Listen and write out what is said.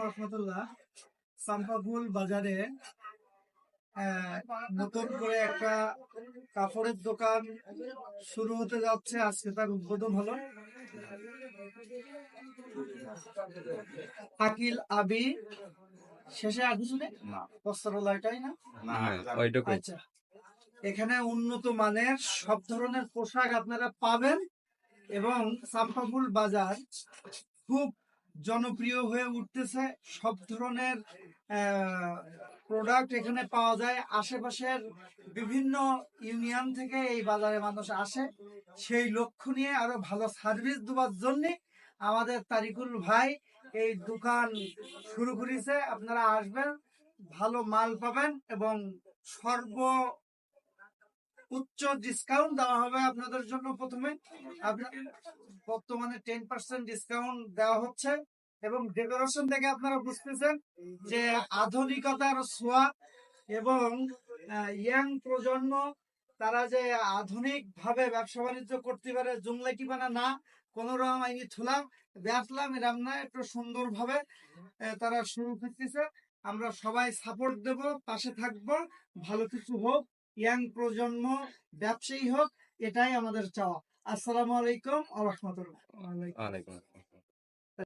রহমতুল্লাহ। সাম্পাপুল বাজারে নতুন করে একটা কাপড়ের দোকান শুরু হতে যাচ্ছে, আজকে তার উদ্বোধন হলো। আকিল আবি শেষে আসলে বস্ত্রালয়টাই না? আচ্ছা, এখানে উন্নত মানের সব ধরনের পোশাক আপনারা পাবেন এবং সাম্পাপুল বাজার খুব জনপ্রিয় হয়ে উঠতেছে। সব ধরনের প্রোডাক্ট এখানে পাওয়া যায়। আশেপাশের বিভিন্ন ইউনিয়ন থেকে এই বাজারে মানুষ আসে। সেই লক্ষ্য নিয়ে আরো ভালো সার্ভিস দেওয়ার জন্য আমাদের তারিকুল ভাই এই দোকান শুরু করেছে। আপনারা আসবেন, ভালো মাল পাবেন এবং সর্ব উচ্চ ডিসকাউন্ট দেওয়া হবে আপনাদের জন্য। প্রথমে বর্তমানে 10% ডিসকাউন্ট দেওয়া হচ্ছে এবং ডেকোরেশন থেকে আপনারা বুঝতেছেন যে আধুনিকতার ছোঁয়া এবং ইয়াং প্রজন্ম তারা যে আধুনিক ভাবে ব্যবসা বাণিজ্য করতে পারে, জুমলাকি বানা না কোনো রকম আইনি ছুলাম ব্যবসলাম এরম না, একটু সুন্দর ভাবে তারা শুরু করতেছে। আমরা সবাই সাপোর্ট দেব, পাশে থাকবো, ভালো কিছু হোক, ইয়াং প্রজন্ম ব্যবসায়ী হোক, এটাই আমাদের চাওয়া। আসসালামু আলাইকুম ওয়া রাহমাতুল্লাহ।